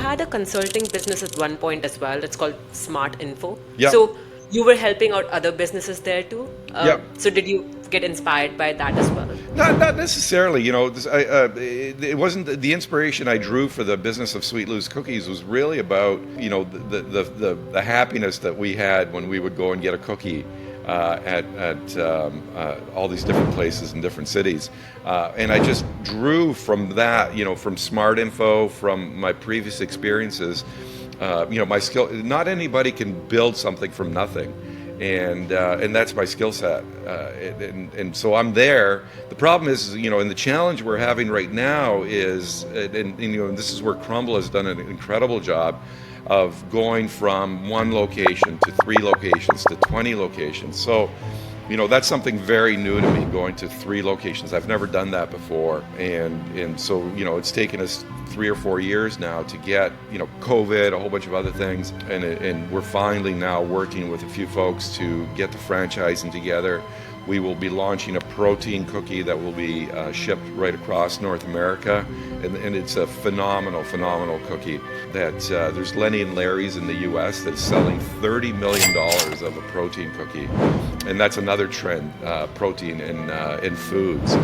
had a consulting business at one point as well. It's called Smart Info. Yeah. So you were helping out other businesses there too. Yeah. So did you get inspired by that as well? Not necessarily. It wasn't the inspiration I drew for the business of Sweet Lou's Cookies was really about the happiness that we had when we would go and get a cookie at all these different places in different cities, and I just drew from that, from Smart Info, from my previous experiences. My skill. Not anybody can build something from nothing. And that's my skill set, and so I'm there. The problem is, and the challenge we're having right now is, and this is where Crumble has done an incredible job of going from one location to 3 locations to 20 locations. So, that's something very new to me, going to 3 locations. I've never done that before, and so it's taken us 3 or 4 years now to get, COVID, a whole bunch of other things, and we're finally now working with a few folks to get the franchising together. We will be launching a protein cookie that will be shipped right across North America, and it's a phenomenal cookie. That there's Lenny and Larry's in the U.S. that's selling $30 million of a protein cookie, and that's another trend, protein in foods.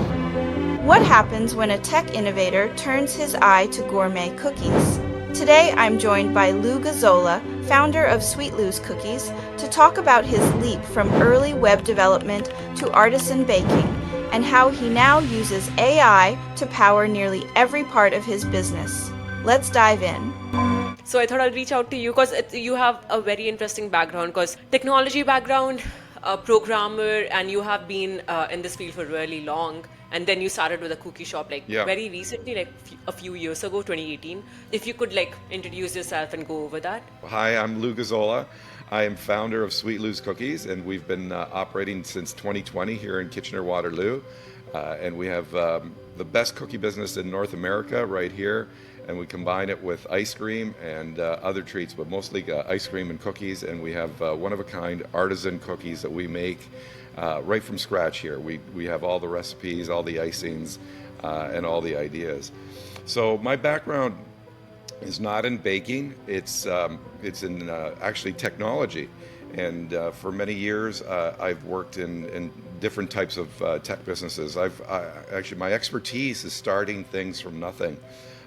What happens when a tech innovator turns his eye to gourmet cookies? Today I'm joined by Lou Gazzola, founder of Sweet Lou's Cookies, to talk about his leap from early web development to artisan baking and how he now uses AI to power nearly every part of his business. Let's dive in. So I thought I'll reach out to you because you have a very interesting background, because technology background, a programmer, and you have been in this field for really long. And then you started with a cookie shop very recently, a few years ago, 2018. If you could introduce yourself and go over that. Hi, I'm Lou Gazzola. I am founder of Sweet Lou's Cookies, and we've been operating since 2020 here in Kitchener-Waterloo. And we have the best cookie business in North America right here. And we combine it with ice cream and other treats, but mostly ice cream and cookies. And we have one-of-a-kind artisan cookies that we make right from scratch here. We have all the recipes, all the icings, and all the ideas. So my background is not in baking. It's in actually technology. And for many years, I've worked in different types of tech businesses. Actually, my expertise is starting things from nothing.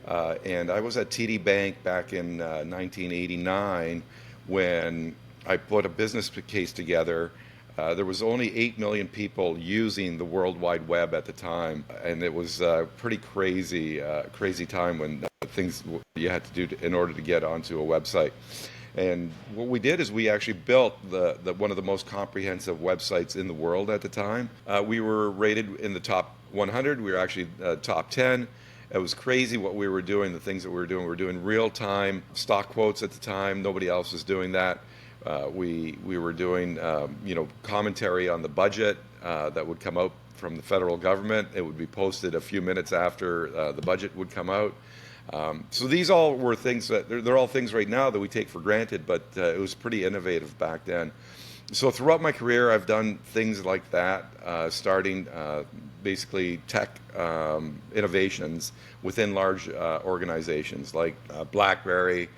And I was at TD Bank back in 1989 when I put a business case together. There was only 8 million people using the World Wide Web at the time, and it was a pretty crazy time when things you had to do in order to get onto a website. And what we did is we actually built the one of the most comprehensive websites in the world at the time. We were rated in the top 100. We were actually top 10. It was crazy what we were doing, the things that we were doing. We were doing real-time stock quotes at the time. Nobody else was doing that. We were doing commentary on the budget that would come out from the federal government. It would be posted a few minutes after the budget would come out. So these all were things that they're all things right now that we take for granted, but it was pretty innovative back then. So throughout my career, I've done things like that, starting basically tech innovations within large organizations like BlackBerry,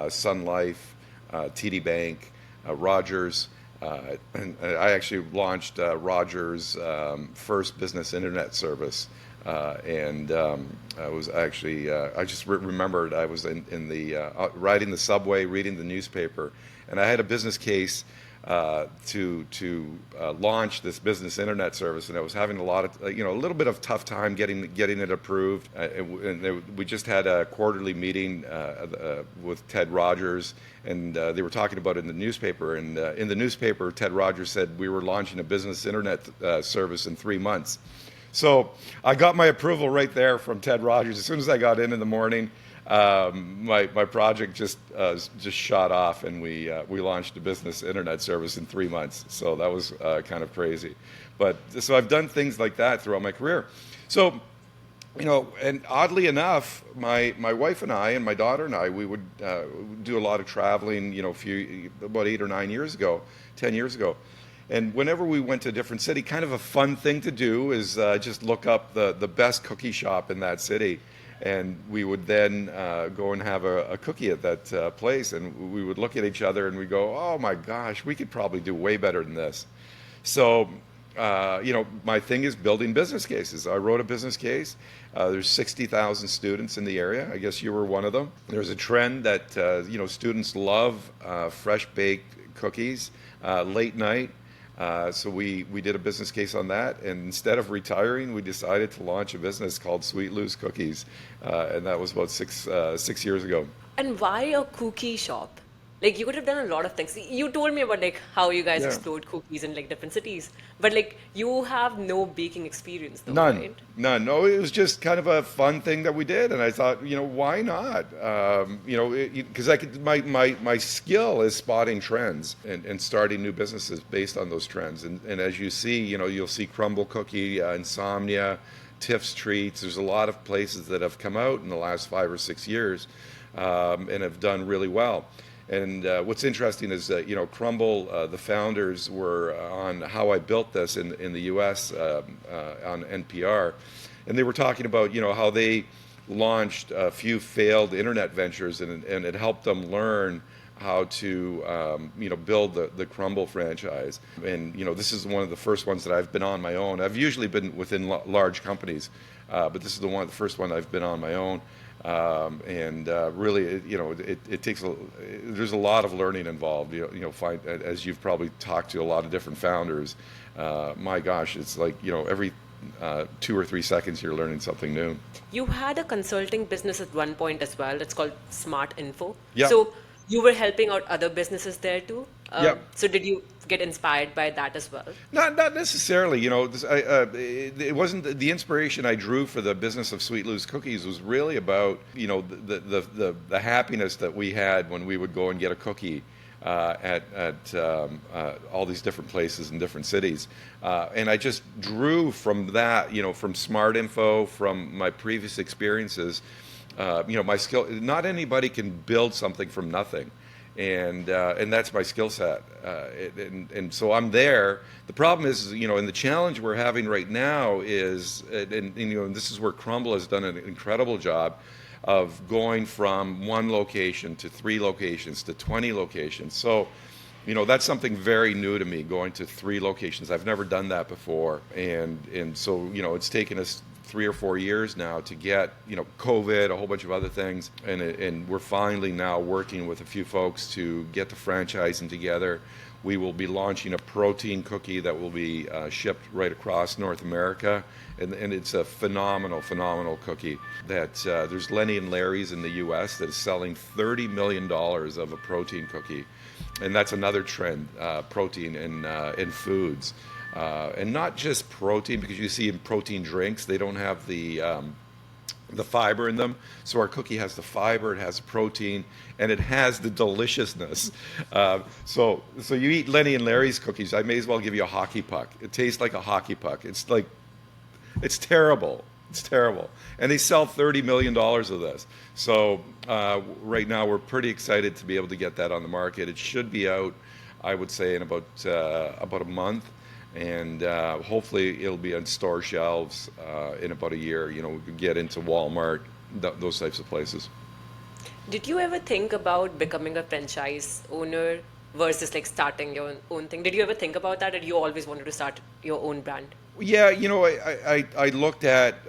Sun Life, TD Bank, Rogers. And I actually launched Rogers' first business internet service. I was actually, I just remembered I was in the, riding the subway, reading the newspaper, and I had a business case to launch this business internet service, and I was having a lot of, a little bit of tough time getting it approved. We just had a quarterly meeting with Ted Rogers, and they were talking about it in the newspaper. And in the newspaper, Ted Rogers said we were launching a business internet service in 3 months. So I got my approval right there from Ted Rogers. As soon as I got in the morning, my project just shot off, and we launched a business internet service in 3 months. So that was kind of crazy. But so I've done things like that throughout my career. So, and oddly enough, my wife and I and my daughter and I, we would do a lot of traveling, about 8 or 9 years ago, 10 years ago. And whenever we went to a different city, kind of a fun thing to do is just look up the best cookie shop in that city. And we would then go and have a cookie at that place, and we would look at each other and we go, "Oh my gosh, we could probably do way better than this." So, my thing is building business cases. I wrote a business case. There's 60,000 students in the area. I guess you were one of them. There's a trend that, students love fresh baked cookies late night. So we did a business case on that. And instead of retiring, we decided to launch a business called Sweet Lou's Cookies. And that was about 6 years ago. And why a cookie shop? Like you could have done a lot of things. You told me about like how you guys Yeah. explored cookies in like different cities, but like you have no baking experience though, None, right? none. No, it was just kind of a fun thing that we did, and I thought, why not? Because my skill is spotting trends and starting new businesses based on those trends. And as you see, you'll see Crumble Cookie, Insomnia, Tiff's Treats. There's a lot of places that have come out in the last 5 or 6 years and have done really well. And what's interesting is that, Crumble, the founders were on How I Built This in the U.S. On NPR. And they were talking about, how they launched a few failed internet ventures and it helped them learn how to, build the Crumble franchise. And, this is one of the first ones that I've been on my own. I've usually been within large companies, but this is the first one I've been on my own. Really, it takes there's a lot of learning involved. As you've probably talked to a lot of different founders, my gosh, it's like every 2 or 3 seconds you're learning something new. You had a consulting business at one point as well. It's called Smart Info. Yeah. So you were helping out other businesses there too. Yeah. So did you get inspired by that as well? Not necessarily. It wasn't the inspiration I drew for the business of Sweet Lou's Cookies was really about the happiness that we had when we would go and get a cookie at all these different places in different cities, and I just drew from that, from Smart Info, from my previous experiences. My skill. Not anybody can build something from nothing. And that's my skill set, and so I'm there. The problem is, and the challenge we're having right now is, and this is where Crumble has done an incredible job of going from 1 location to 3 locations to 20 locations. So, that's something very new to me, going to 3 locations. I've never done that before, and so it's taken us 3 or 4 years now to get, COVID, a whole bunch of other things, and we're finally now working with a few folks to get the franchising together. We will be launching a protein cookie that will be shipped right across North America, and it's a phenomenal cookie. That there's Lenny and Larry's in the U.S. that is selling $30 million of a protein cookie, and that's another trend, protein in foods. And not just protein, because you see in protein drinks, they don't have the fiber in them. So our cookie has the fiber, it has protein, and it has the deliciousness. So you eat Lenny and Larry's cookies, I may as well give you a hockey puck. It tastes like a hockey puck. It's terrible. It's terrible. And they sell $30 million of this. So right now we're pretty excited to be able to get that on the market. It should be out, I would say, in about a month. And hopefully it'll be on store shelves in about a year. We could get into Walmart, those types of places. Did you ever think about becoming a franchise owner versus like starting your own thing? Did you ever think about that, or you always wanted to start your own brand? Yeah, I looked at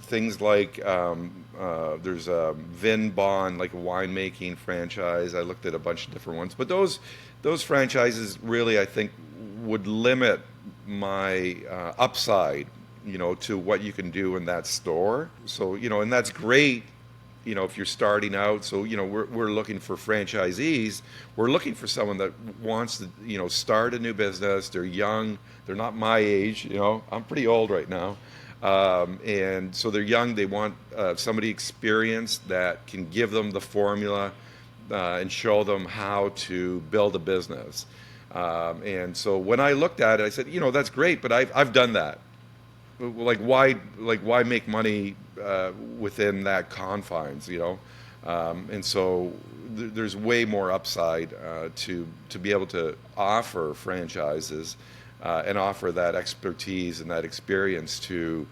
things like there's a Vin Bond, like a winemaking franchise. I looked at a bunch of different ones, but those franchises really, I think, would limit my upside, to what you can do in that store. So, and that's great, if you're starting out. So, we're looking for franchisees. We're looking for someone that wants to, start a new business. They're young. They're not my age. I'm pretty old right now. And so they're young. They want somebody experienced that can give them the formula and show them how to build a business. And so when I looked at it, I said, that's great, but I've done that. Why make money within that confines, And so there's way more upside to be able to offer franchises and offer that expertise and that experience to,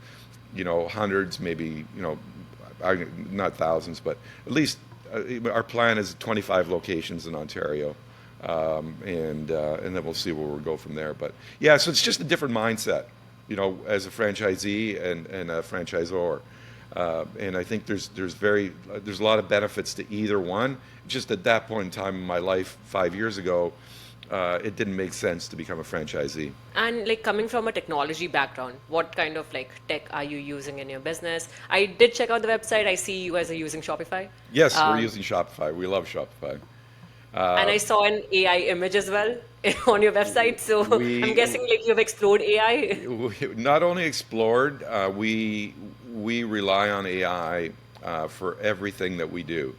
hundreds, maybe, not thousands, but at least our plan is 25 locations in Ontario. And then we'll see where we'll go from there. But yeah, so it's just a different mindset, as a franchisee and a franchisor. And I think there's a lot of benefits to either one. Just at that point in time in my life, 5 years ago, it didn't make sense to become a franchisee. And like coming from a technology background, what kind of like tech are you using in your business? I did check out the website. I see you guys are using Shopify. Yes, we're using Shopify. We love Shopify. And I saw an AI image as well on your website. So I'm guessing like you've explored AI. Not only explored, we rely on AI for everything that we do.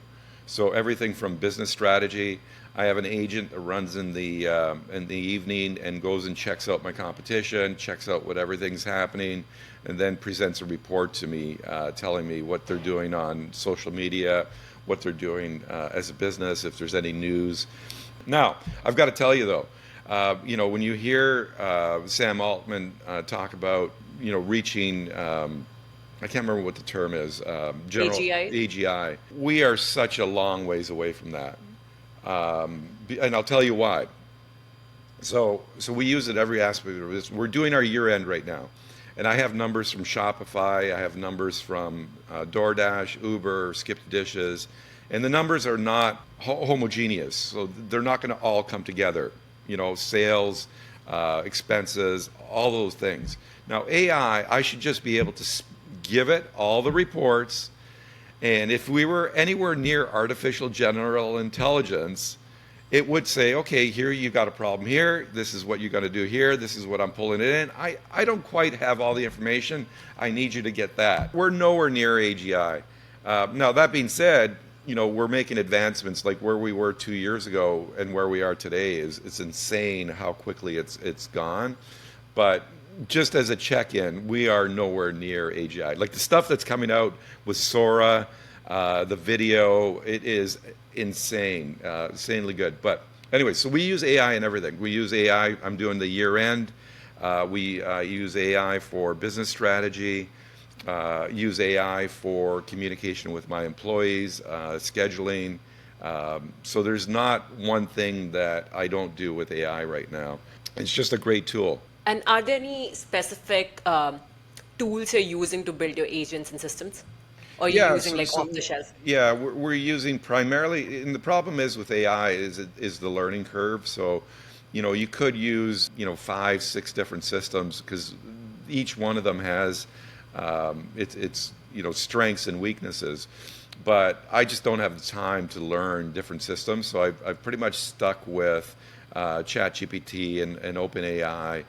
So everything from business strategy. I have an agent that runs in the evening and goes and checks out my competition, checks out what everything's happening, and then presents a report to me, telling me what they're doing on social media, what they're doing as a business, if there's any news. Now, I've got to tell you though, when you hear Sam Altman talk about, reaching, I can't remember what the term is, AGI. We are such a long ways away from that. And I'll tell you why. So we use it every aspect of this. We're doing our year end right now. And I have numbers from Shopify, I have numbers from DoorDash, Uber, Skip the Dishes, and the numbers are not homogeneous, so they're not going to all come together. Sales, expenses, all those things. Now AI, I should just be able to give it all the reports, and if we were anywhere near artificial general intelligence, it would say, okay, here you got a problem here, this is what you got to do here, this is what I'm pulling it in. I don't quite have all the information. I need you to get that. We're nowhere near AGI. Now, that being said, we're making advancements like where we were 2 years ago and where we are today it's insane how quickly it's gone. But just as a check-in, we are nowhere near AGI. Like the stuff that's coming out with Sora, the video, it is insane, insanely good. But anyway, so we use AI in everything. We use AI, I'm doing the year end. We use AI for business strategy, use AI for communication with my employees, scheduling. So there's not one thing that I don't do with AI right now. It's just a great tool. And are there any specific tools you're using to build your agents and systems? Or you're using off the shelf? Yeah, we're using primarily, and the problem is with AI is the learning curve. So, you could use 5, 6 different systems because each one of them has its strengths and weaknesses. But I just don't have the time to learn different systems. So I've pretty much stuck with ChatGPT and OpenAI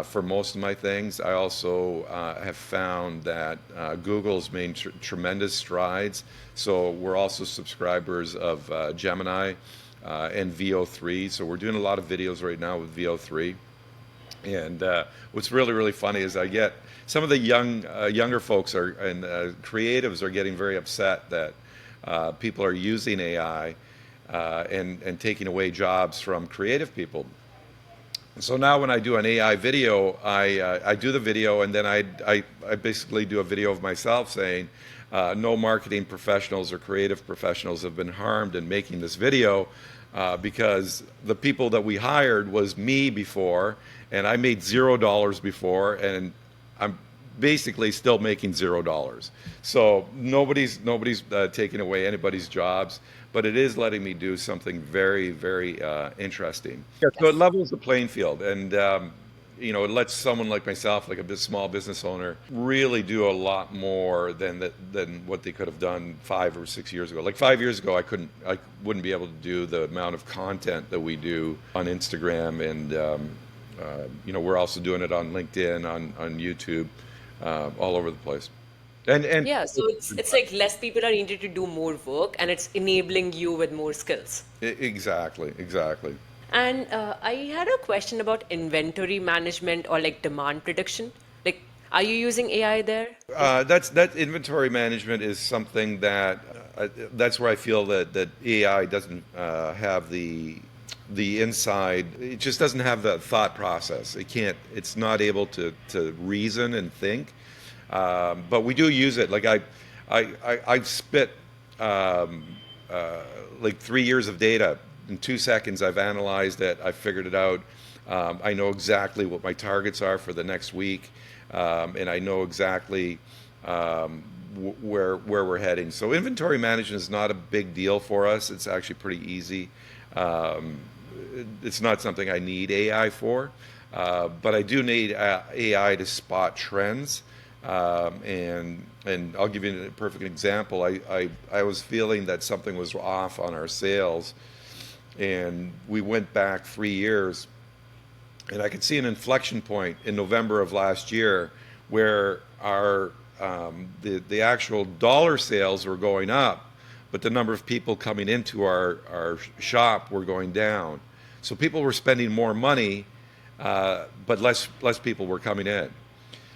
for most of my things. I also have found that Google's made tremendous strides. So we're also subscribers of Gemini and VO3. So we're doing a lot of videos right now with VO3. And what's really, really funny is I get some of the younger folks and creatives are getting very upset that people are using AI and taking away jobs from creative people. So now when I do an AI video, I do the video and then I basically do a video of myself saying no marketing professionals or creative professionals have been harmed in making this video because the people that we hired was me before and I made $0 before and I'm basically still making $0. So nobody's taking away anybody's jobs. But it is letting me do something very, very interesting. Yeah, so it levels the playing field, and it lets someone like myself, like a small business owner, really do a lot more than what they could have done 5 or 6 years ago. Like 5 years ago, I wouldn't be able to do the amount of content that we do on Instagram, and we're also doing it on LinkedIn, on YouTube, all over the place. And yeah, so it's like less people are needed to do more work and it's enabling you with more skills. Exactly. And I had a question about inventory management or like demand prediction. Like, are you using AI there? That inventory management is something that that's where I feel that AI doesn't have the inside. It just doesn't have the thought process. It's not able to reason and think. But we do use it. Like I've spit um, like 3 years of data in 2 seconds. I've analyzed it. I've figured it out. I know exactly what my targets are for the next week, and I know exactly where we're heading. So inventory management is not a big deal for us. It's actually pretty easy. Um, it's not something I need AI for, but I do need AI to spot trends. And I'll give you a perfect example. I was feeling that something was off on our sales, and we went back 3 years, and I could see an inflection point in November of last year where our the actual dollar sales were going up, but the number of people coming into our shop were going down. So people were spending more money, but less people were coming in.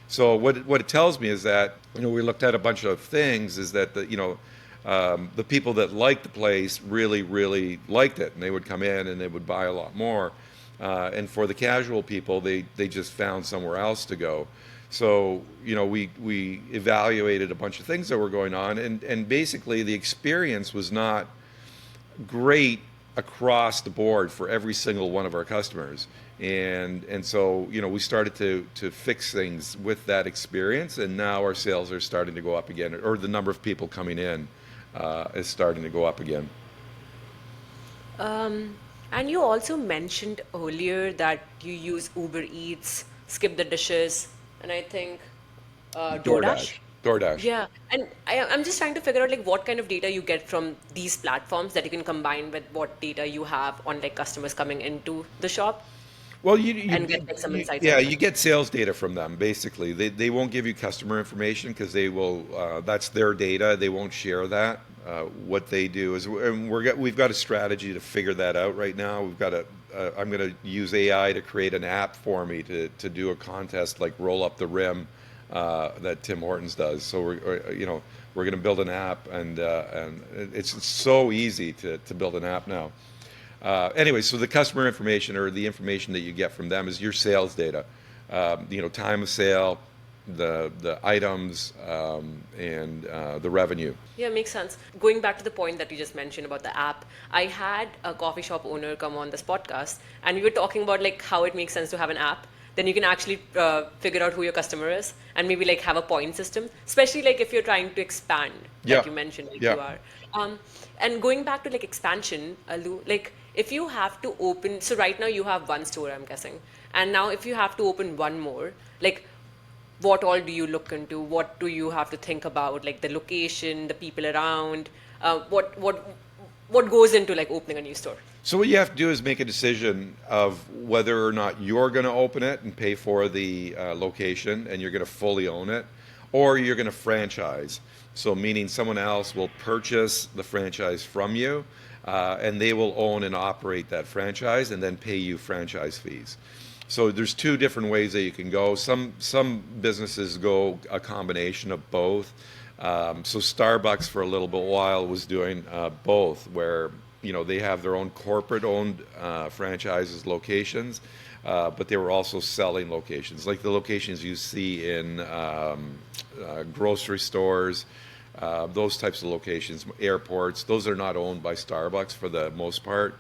So what it tells me is that, we looked at a bunch of things, is that the people that liked the place really liked it, and they would come in and they would buy a lot more. And for the casual people, they just found somewhere else to go. So we evaluated a bunch of things that were going on, and basically the experience was not great across the board for every single one of our customers. And so we started to fix things with that experience, and now our sales are starting to go up again, or the number of people coming in is starting to go up again. And you also mentioned earlier that you use Uber Eats, Skip the Dishes, and I think DoorDash. DoorDash. DoorDash. Yeah, and I'm just trying to figure out like what kind of data you get from these platforms that you can combine with what data you have on like customers coming into the shop Well, and get like some insights yeah, out of you it. get sales data from them. Basically, they won't give you customer information because they will. That's their data. They won't share that. What they do is, and we've got a strategy to figure that out right now. We've got a. I'm going to use AI to create an app for me to do a contest like roll up the rim that Tim Hortons does. So we're going to build an app, and it's so easy to build an app now. Anyway, so the customer information, or the information that you get from them, is your sales data. Time of sale, the items, and the revenue. Yeah, makes sense. Going back to the point that you just mentioned about the app, I had a coffee shop owner come on this podcast, and we were talking about like how it makes sense to have an app. Then you can actually figure out who your customer is, and maybe like have a point system, especially like if you're trying to expand, Yeah, like you mentioned, like yeah. you are. And going back to like expansion, Lou, like if you have to open, so right now you have one store, I'm guessing, and now if you have to open one more, like what all do you look into? What do you have to think about? Like the location, the people around, what goes into like opening a new store? So what you have to do is make a decision of whether or not you're going to open it and pay for the location, and you're going to fully own it, or you're going to franchise. So meaning someone else will purchase the franchise from you, and they will own and operate that franchise and then pay you franchise fees. So there's two different ways that you can go. Some businesses go a combination of both. So Starbucks for a little bit while was doing both, where they have their own corporate-owned franchises locations, but they were also selling locations, like the locations you see in grocery stores, those types of locations, airports. Those are not owned by Starbucks for the most part.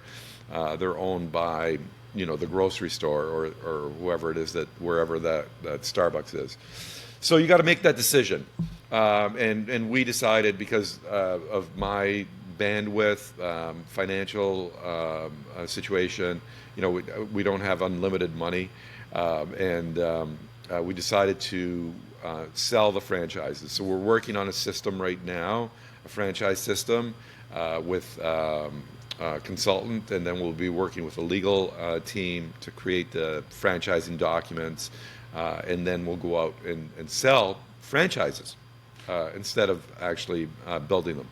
They're owned by the grocery store, or whoever it is, that wherever that Starbucks is. So you got to make that decision, and we decided, because of my bandwidth, financial situation, we don't have unlimited money, and we decided to sell the franchises. So we're working on a system right now, a franchise system with a consultant, and then we'll be working with a legal team to create the franchising documents, and then we'll go out and sell franchises instead of actually building them.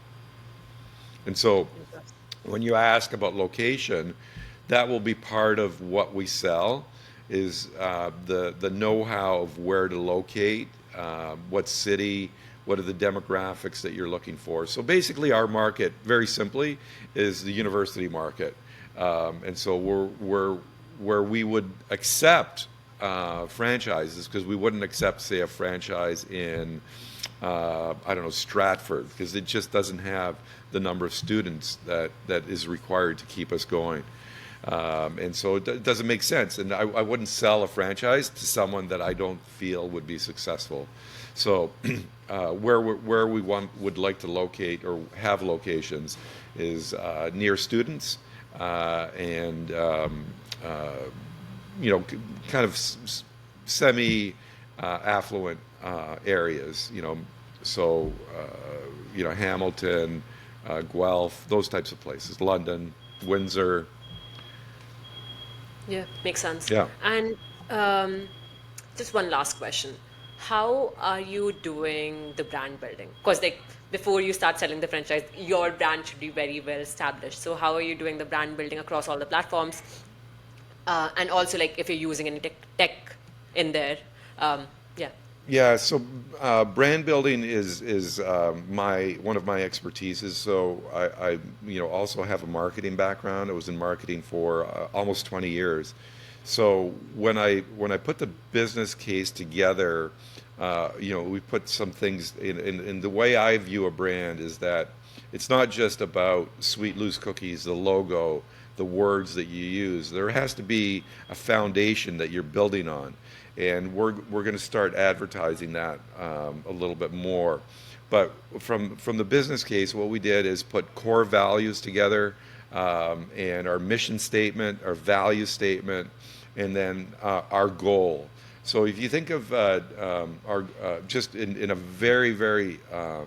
And so when you ask about location, that will be part of what we sell, is the know-how of where to locate, what city, what are the demographics that you're looking for. So basically our market, very simply, is the university market. And so we're where we would accept franchises, because we wouldn't accept, say, a franchise in I don't know, Stratford, because it just doesn't have the number of students that is required to keep us going. And so it doesn't make sense. And I wouldn't sell a franchise to someone that I don't feel would be successful. So where we would like to locate or have locations is near students and kind of semi affluent areas. So Hamilton, Guelph, those types of places. London, Windsor. Yeah, makes sense. Yeah. And just one last question. How are you doing the brand building? Because before you start selling the franchise, your brand should be very well established. So how are you doing the brand building across all the platforms? And also, like, if you're using any tech in there, yeah. Yeah, so brand building is one of my expertises. So I also have a marketing background. I was in marketing for almost 20 years. So when I put the business case together, we put some things in the way I view a brand is that it's not just about Sweet Loose Cookies, the logo, the words that you use. There has to be a foundation that you're building on. And we're going to start advertising that a little bit more. But from the business case, what we did is put core values together and our mission statement, our value statement, and then our goal. So if you think of our just in a very, very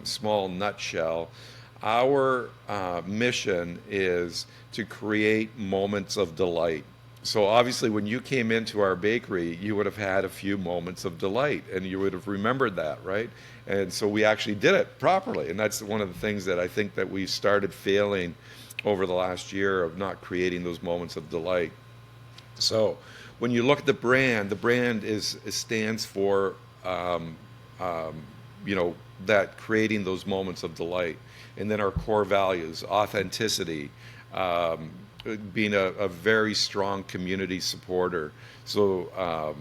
small nutshell, our mission is to create moments of delight. So obviously when you came into our bakery, you would have had a few moments of delight and you would have remembered that, right? And so we actually did it properly. And that's one of the things that I think that we started failing over the last year of not creating those moments of delight. So when you look at the brand stands for, that creating those moments of delight. And then our core values, authenticity, being a very strong community supporter. So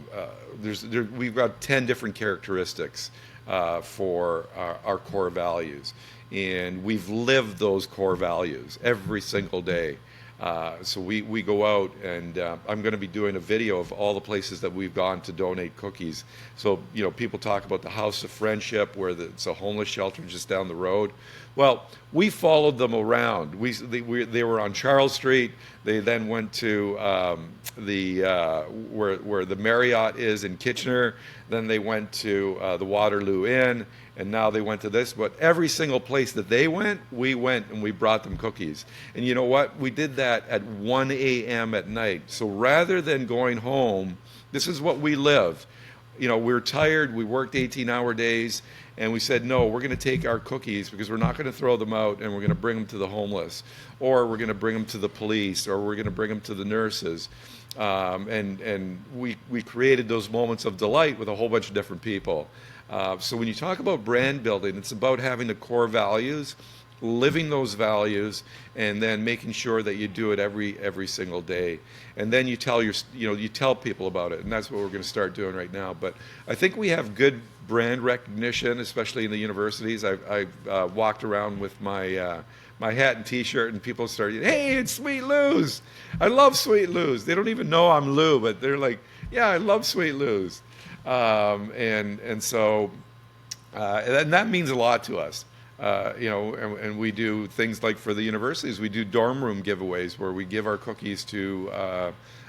we've got 10 different characteristics for our core values. And we've lived those core values every single day. So we go out and I'm going to be doing a video of all the places that we've gone to donate cookies. So, people talk about the House of Friendship where it's a homeless shelter just down the road. Well, we followed them around. They were on Charles Street. They then went to where the Marriott is in Kitchener. Then they went to the Waterloo Inn, and now they went to this. But every single place that they went, we went and we brought them cookies. And you know what? We did that at 1 a.m. at night. So rather than going home, this is what we lived. We were tired. We worked 18-hour days. And we said, no, we're going to take our cookies because we're not going to throw them out and we're going to bring them to the homeless, or we're going to bring them to the police, or we're going to bring them to the nurses. And we created those moments of delight with a whole bunch of different people. So when you talk about brand building, it's about having the core values, living those values, and then making sure that you do it every single day. And then you tell people about it, and that's what we're going to start doing right now. But I think we have good brand recognition, especially in the universities. I've walked around with my hat and T-shirt, and people started, hey, it's Sweet Lou's. I love Sweet Lou's. They don't even know I'm Lou, but they're like, yeah, I love Sweet Lou's. And so that means a lot to us. And we do things like for the universities, we do dorm room giveaways where we give our cookies to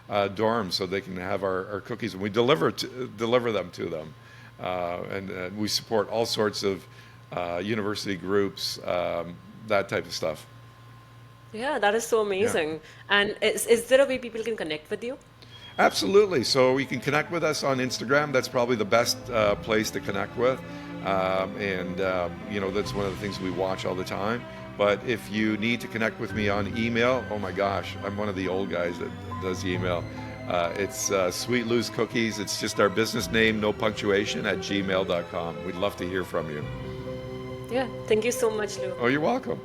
dorms so they can have our cookies, and we deliver them to them. And we support all sorts of university groups, that type of stuff. Yeah, that is so amazing. Yeah. And is there a way people can connect with you? Absolutely. So you can connect with us on Instagram. That's probably the best place to connect with. That's one of the things we watch all the time. But if you need to connect with me on email, oh my gosh, I'm one of the old guys that does email. It's Sweet Lou's Cookies. It's just our business name, no punctuation, at gmail.com. We'd love to hear from you. Yeah, thank you so much, Lou. Oh, you're welcome.